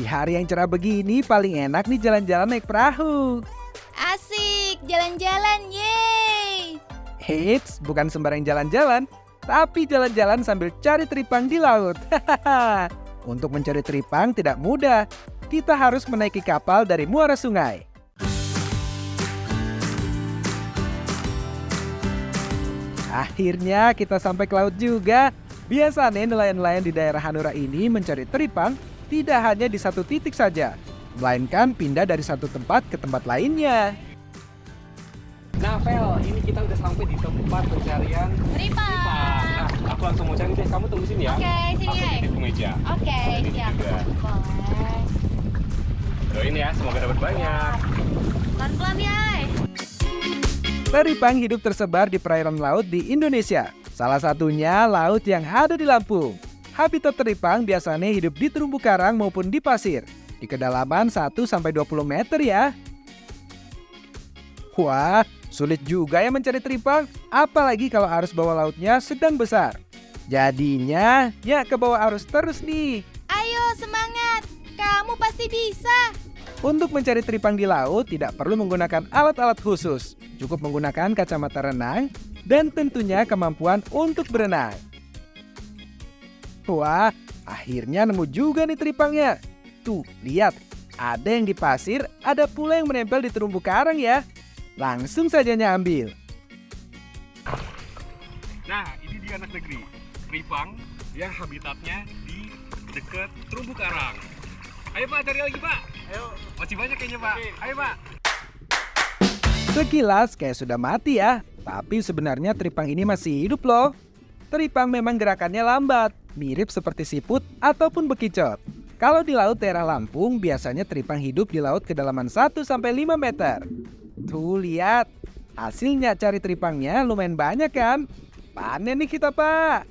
Di hari yang cerah begini paling enak nih jalan-jalan naik perahu. Asik, jalan-jalan, yeay! Eits, bukan sembarang jalan-jalan, tapi jalan-jalan sambil cari teripang di laut. Untuk mencari teripang tidak mudah. Kita harus menaiki kapal dari muara sungai. Akhirnya kita sampai ke laut juga. Biasanya nelayan-nelayan di daerah Hanura ini mencari teripang tidak hanya di satu titik saja, melainkan pindah dari satu tempat ke tempat lainnya. Nah, Vel, ini kita udah sampai di tempat pencarian Teripang! Nah, aku langsung mau cari deh. Kamu tunggu sini ya. Oke, sini Aku ya. titip ke meja. Oke, Ini siap. juga. Boleh. Doain ya, semoga dapat banyak. Pelan-pelan ya. Teripang hidup tersebar di perairan laut di Indonesia. Salah satunya laut yang ada di Lampung. Habitat teripang biasanya hidup di terumbu karang maupun di pasir. Di kedalaman 1-20 meter ya. Wah, sulit juga ya mencari teripang. Apalagi kalau arus bawah lautnya sedang besar. Jadinya, ya ke bawah arus terus nih. Ayo, semangat! Kamu pasti bisa! Untuk mencari teripang di laut tidak perlu menggunakan alat-alat khusus. Cukup menggunakan kacamata renang dan tentunya kemampuan untuk berenang. Wah, akhirnya nemu juga nih teripangnya. Tuh, lihat. Ada yang di pasir, ada pula yang menempel di terumbu karang ya. Langsung saja ambil. Nah, ini dia anak negeri. Teripang yang habitatnya di dekat terumbu karang. Ayo Pak, cari lagi Pak. Ayo. Masih banyak kayaknya Pak. Ayo Pak. Sekilas kayak sudah mati ya, tapi sebenarnya teripang ini masih hidup loh. Teripang memang gerakannya lambat, mirip seperti siput ataupun bekicot. Kalau di laut daerah Lampung, biasanya teripang hidup di laut kedalaman 1-5 meter. Tuh lihat, hasilnya cari teripangnya lumayan banyak kan? Panen nih kita Pak.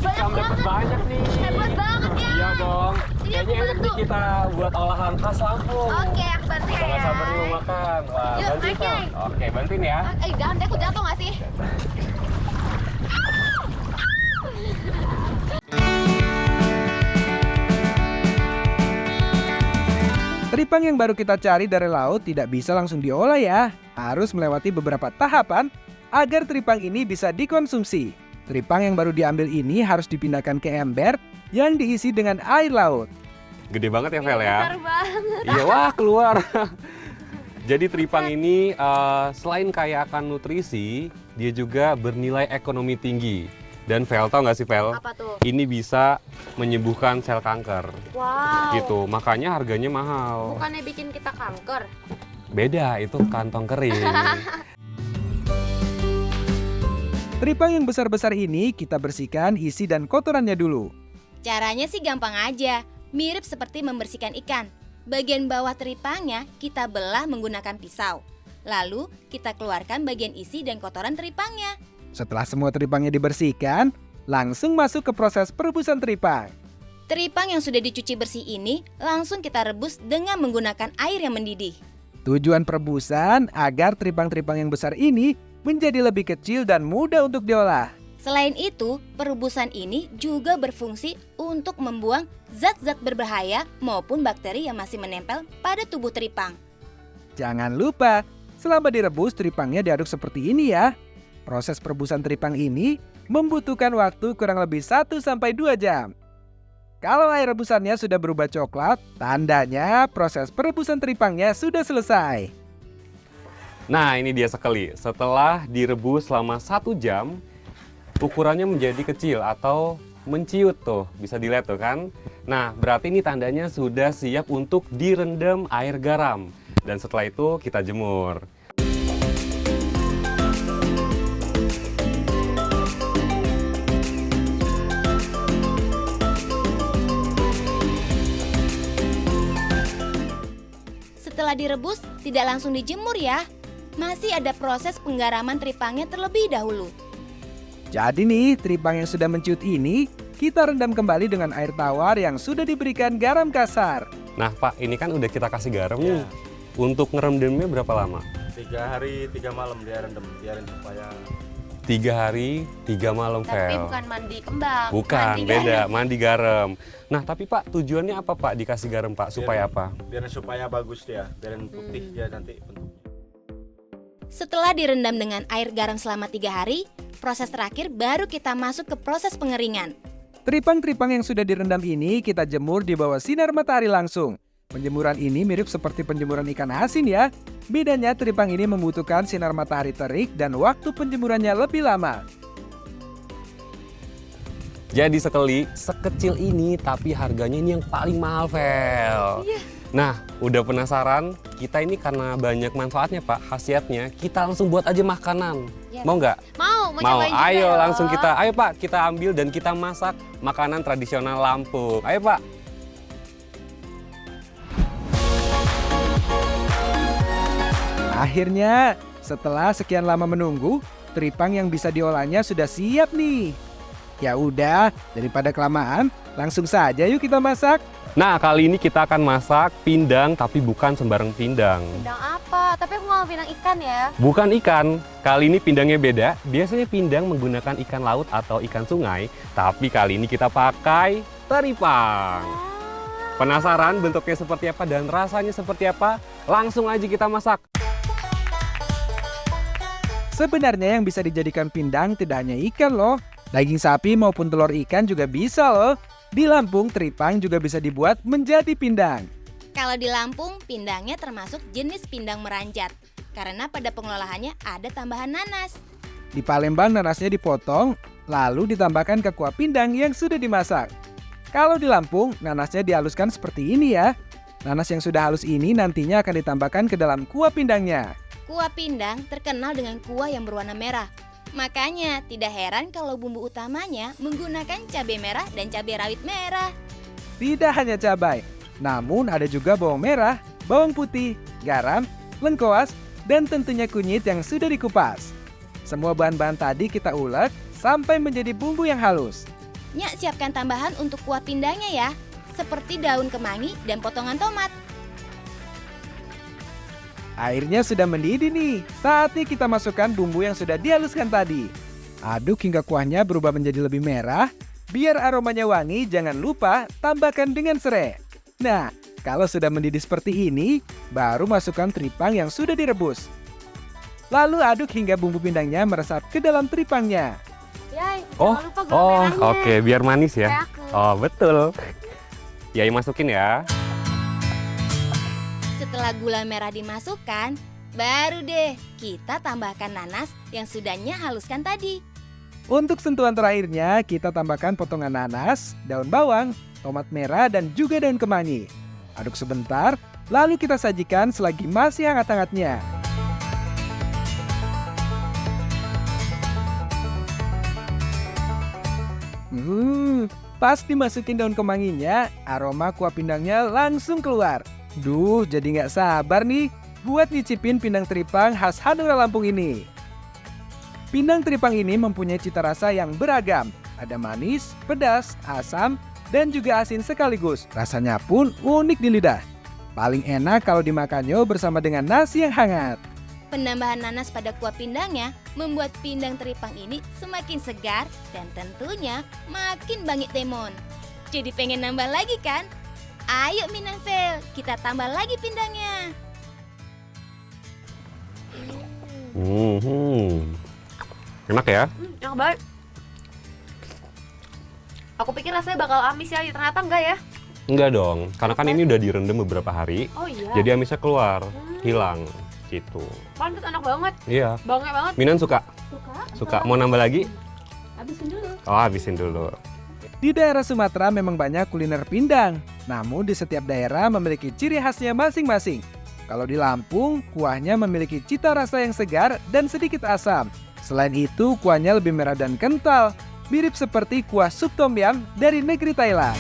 Kamu dapat banyak nih. Hebat banget ya! Iya dong. Ini Kayaknya aku enak nih bantu. kita buat olahan khas Lampung. Oke, aku bantu ya. Jangan sabar nih mau makan. Wah, Yuk, bantuin naik, Pak. naik. Oke, bantuin ya. Jangan deh, aku jatuh nggak sih? Teripang yang baru kita cari dari laut tidak bisa langsung diolah ya. Harus melewati beberapa tahapan agar teripang ini bisa dikonsumsi. Teripang yang baru diambil ini harus dipindahkan ke ember yang diisi dengan air laut. Gede banget ya, Vel ya? Besar banget. Iya, wah keluar. Jadi teripang ini selain kaya akan nutrisi, dia juga bernilai ekonomi tinggi. Dan Vel, tau nggak sih Vel? Apa tuh? Ini bisa menyembuhkan sel kanker. Wow. Gitu, makanya harganya mahal. Bukannya bikin kita kanker? Beda, itu kantong kering. Teripang yang besar-besar ini kita bersihkan isi dan kotorannya dulu. Caranya sih gampang aja, mirip seperti membersihkan ikan. Bagian bawah teripangnya kita belah menggunakan pisau. Lalu kita keluarkan bagian isi dan kotoran teripangnya. Setelah semua teripangnya dibersihkan, langsung masuk ke proses perebusan teripang. Teripang yang sudah dicuci bersih ini langsung kita rebus dengan menggunakan air yang mendidih. Tujuan perebusan agar teripang-teripang yang besar ini menjadi lebih kecil dan mudah untuk diolah. Selain itu, perebusan ini juga berfungsi untuk membuang zat-zat berbahaya maupun bakteri yang masih menempel pada tubuh teripang. Jangan lupa, selama direbus teripangnya diaduk seperti ini ya. Proses perebusan teripang ini membutuhkan waktu kurang lebih 1-2 jam. Kalau air rebusannya sudah berubah coklat, tandanya proses perebusan teripangnya sudah selesai. Nah, ini dia sekali. Setelah direbus selama 1 jam, ukurannya menjadi kecil atau menciut tuh. Bisa dilihat tuh kan. Nah, berarti ini tandanya sudah siap untuk direndam air garam. Dan setelah itu kita jemur. Setelah direbus, tidak langsung dijemur ya. Masih ada proses penggaraman teripangnya terlebih dahulu. Jadi nih, teripang yang sudah menciut ini, kita rendam kembali dengan air tawar yang sudah diberikan garam kasar. Nah, Pak, ini kan udah kita kasih garam nih. Untuk ngerendamnya berapa lama? 3 hari 3 malam dia rendam, biarin supaya 3 3 hari 3 malam, Tapi Vel. bukan mandi kembang. Bukan, mandi beda, garam. mandi garam. Nah, tapi Pak, tujuannya apa Pak dikasih garam Pak? Supaya apa? Biar supaya bagus dia, biar putih dia nanti bentuknya. Setelah direndam dengan air garam selama 3 hari, proses terakhir baru kita masuk ke proses pengeringan. Teripang-teripang yang sudah direndam ini kita jemur di bawah sinar matahari langsung. Penjemuran ini mirip seperti penjemuran ikan asin ya. Bedanya teripang ini membutuhkan sinar matahari terik dan waktu penjemurannya lebih lama. Jadi sekecil ini tapi harganya ini yang paling mahal, Vel. Nah, udah penasaran? Kita ini karena banyak manfaatnya Pak, khasiatnya, kita langsung buat aja makanan. Yes. Mau nggak? Mau Mau, cobain juga ayo ya, langsung loh. ayo Pak, kita ambil dan kita masak makanan tradisional Lampung. Ayo Pak. Akhirnya, setelah sekian lama menunggu, teripang yang bisa diolahnya sudah siap nih. Ya udah, daripada kelamaan, langsung saja yuk kita masak. Nah, kali ini kita akan masak pindang tapi bukan sembarang pindang. Pindang apa? Tapi aku nggak mau pindang ikan ya. Bukan ikan, kali ini pindangnya beda. Biasanya pindang menggunakan ikan laut atau ikan sungai, tapi kali ini kita pakai teripang. Penasaran bentuknya seperti apa dan rasanya seperti apa? Langsung aja kita masak. Sebenarnya yang bisa dijadikan pindang tidak hanya ikan loh. Daging sapi maupun telur ikan juga bisa loh. Di Lampung, teripang juga bisa dibuat menjadi pindang. Kalau di Lampung, pindangnya termasuk jenis pindang meranjat. Karena pada pengelolaannya ada tambahan nanas. Di Palembang nanasnya dipotong, lalu ditambahkan ke kuah pindang yang sudah dimasak. Kalau di Lampung, nanasnya dihaluskan seperti ini ya. Nanas yang sudah halus ini nantinya akan ditambahkan ke dalam kuah pindangnya. Kuah pindang terkenal dengan kuah yang berwarna merah. Makanya tidak heran kalau bumbu utamanya menggunakan cabai merah dan cabai rawit merah. Tidak hanya cabai, namun ada juga bawang merah, bawang putih, garam, lengkoas, dan tentunya kunyit yang sudah dikupas. Semua bahan-bahan tadi kita ulek sampai menjadi bumbu yang halus. Nyak siapkan tambahan untuk kuah pindangnya ya, seperti daun kemangi dan potongan tomat. Airnya sudah mendidih nih, saatnya kita masukkan bumbu yang sudah dihaluskan tadi. Aduk hingga kuahnya berubah menjadi lebih merah. Biar aromanya wangi, jangan lupa tambahkan dengan serai. Nah, kalau sudah mendidih seperti ini, baru masukkan teripang yang sudah direbus. Lalu aduk hingga bumbu pindangnya meresap ke dalam teripangnya. Yay, Oh, jangan lupa gula merahnya. oke, biar manis ya. Kayak aku. Oh, betul. Yai masukin ya. Setelah gula merah dimasukkan, baru deh kita tambahkan nanas yang sudah Nyak haluskan tadi. Untuk sentuhan terakhirnya, kita tambahkan potongan nanas, daun bawang, tomat merah, dan juga daun kemangi. Aduk sebentar, lalu kita sajikan selagi masih hangat-hangatnya. Pas dimasukin daun kemanginya, aroma kuah pindangnya langsung keluar. Duh, jadi nggak sabar nih buat nyicipin pindang teripang khas Hanura Lampung ini. Pindang teripang ini mempunyai cita rasa yang beragam. Ada manis, pedas, asam, dan juga asin sekaligus. Rasanya pun unik di lidah. Paling enak kalau dimakannya bersama dengan nasi yang hangat. Penambahan nanas pada kuah pindangnya membuat pindang teripang ini semakin segar dan tentunya makin bangit temon. Jadi pengen nambah lagi kan? Ayo Minangvel, kita tambah lagi pindangnya. Enak ya? Enak banget. Aku pikir rasanya bakal amis ya, ternyata enggak ya. Enggak dong, karena kan ini udah direndam beberapa hari. Oh iya. Jadi amisnya keluar, hilang gitu. Pantes enak banget, Iya. banget banget. Minan suka? Suka? Suka. Mau nambah lagi? Habisin dulu. Oh, habisin dulu. Di daerah Sumatera memang banyak kuliner pindang, namun di setiap daerah memiliki ciri khasnya masing-masing. Kalau di Lampung, kuahnya memiliki cita rasa yang segar dan sedikit asam. Selain itu, kuahnya lebih merah dan kental, mirip seperti kuah sup tom yum dari negeri Thailand.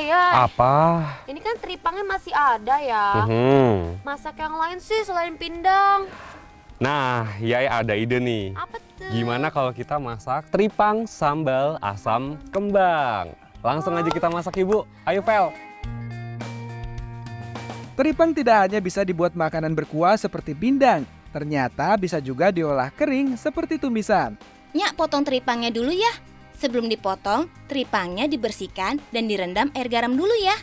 Ya. Apa? Ini kan teripangnya masih ada ya. Masak yang lain sih selain pindang. Nah, Yai ada ide nih. Apa tuh? Gimana kalau kita masak teripang sambal asam kembang? Langsung aja kita masak, Ibu. Ayo, Vel. Teripang tidak hanya bisa dibuat makanan berkuah seperti pindang, ternyata bisa juga diolah kering seperti tumisan. Nyak, potong teripangnya dulu ya. Sebelum dipotong, teripangnya dibersihkan dan direndam air garam dulu ya.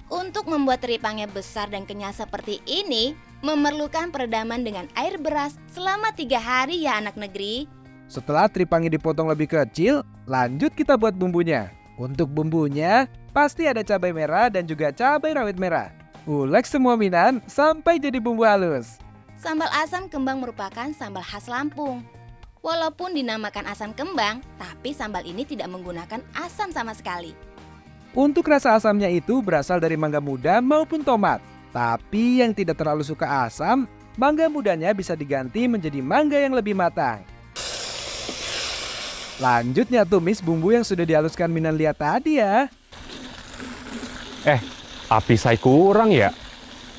Untuk membuat teripangnya besar dan kenyal seperti ini, memerlukan peredaman dengan air beras selama 3 hari ya anak negeri. Setelah teripangnya dipotong lebih kecil, lanjut kita buat bumbunya. Untuk bumbunya, pasti ada cabai merah dan juga cabai rawit merah. Ulek semua Minang sampai jadi bumbu halus. Sambal asam kembang merupakan sambal khas Lampung. Walaupun dinamakan asam kembang, tapi sambal ini tidak menggunakan asam sama sekali. Untuk rasa asamnya itu berasal dari mangga muda maupun tomat. Tapi yang tidak terlalu suka asam, mangga mudanya bisa diganti menjadi mangga yang lebih matang. Lanjutnya tumis bumbu yang sudah dihaluskan Minan lihat tadi ya. Api saya kurang ya?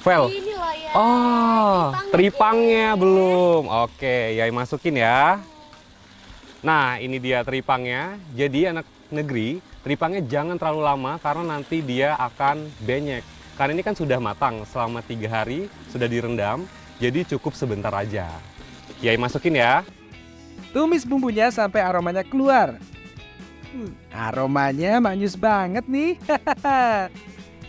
Vel. Inilah ya. Oh, teripangnya belum. Oke, Yai masukin ya. Nah, ini dia teripangnya. Jadi anak negeri, teripangnya jangan terlalu lama karena nanti dia akan benyek. Karena ini kan sudah matang selama 3 hari, sudah direndam, jadi cukup sebentar aja. Yai masukin ya. Tumis bumbunya sampai aromanya keluar. Aromanya manis banget nih.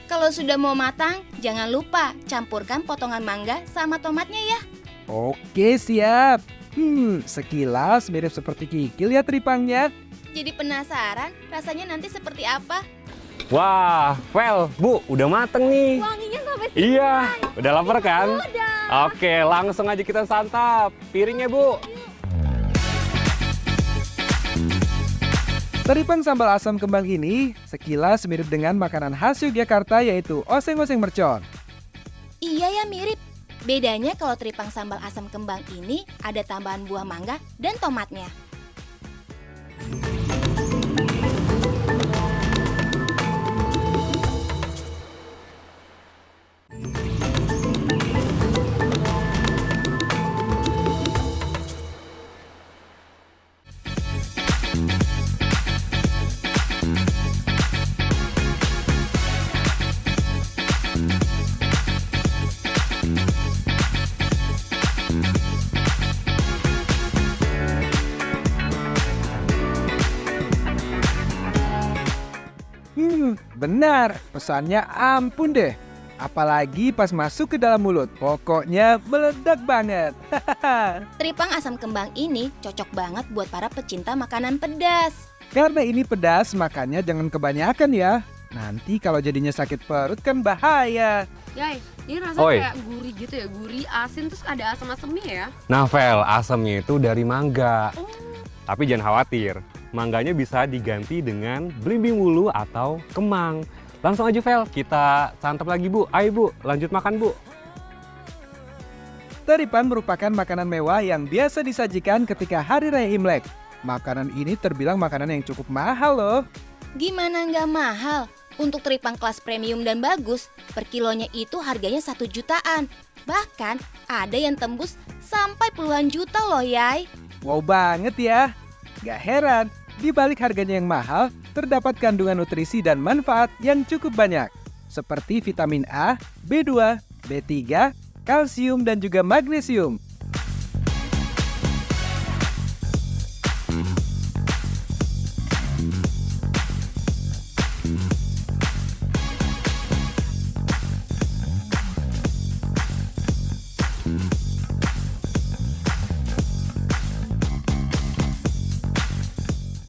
Kalau sudah mau matang, jangan lupa campurkan potongan mangga sama tomatnya ya. Oke, siap. Sekilas mirip seperti kikil ya teripangnya. Jadi penasaran rasanya nanti seperti apa? Wah, Vel, Bu, udah mateng nih. Wanginya sampai sini. Iya, udah lapar kan? Udah. Oke, langsung aja kita santap. Piringnya, Bu. Teripang sambal asam kembang ini sekilas mirip dengan makanan khas Yogyakarta yaitu oseng-oseng mercon. Iya ya, mirip. Bedanya kalau teripang sambal asam kembang ini ada tambahan buah mangga dan tomatnya. Benar, pesannya ampun deh. Apalagi pas masuk ke dalam mulut, pokoknya meledak banget. Teripang asam kembang ini cocok banget buat para pecinta makanan pedas. Karena ini pedas, makanya jangan kebanyakan ya. Nanti kalau jadinya sakit perut kan bahaya. Yai, ini rasanya Oi. kayak gurih gitu ya, gurih, asin, terus ada asam-asamnya ya. Nah, Vel, asamnya itu dari mangga. Tapi jangan khawatir, mangganya bisa diganti dengan belimbing wulu atau kemang. Langsung aja, Vel, kita santap lagi, Bu. Ayo, Bu, lanjut makan, Bu. Teripang merupakan makanan mewah yang biasa disajikan ketika Hari Raya Imlek. Makanan ini terbilang makanan yang cukup mahal loh. Gimana nggak mahal? Untuk teripang kelas premium dan bagus, per kilonya itu harganya 1 jutaan. Bahkan ada yang tembus sampai puluhan juta loh, Yai. Wow banget ya. Gak heran, di balik harganya yang mahal, terdapat kandungan nutrisi dan manfaat yang cukup banyak. Seperti vitamin A, B2, B3, kalsium, dan juga magnesium.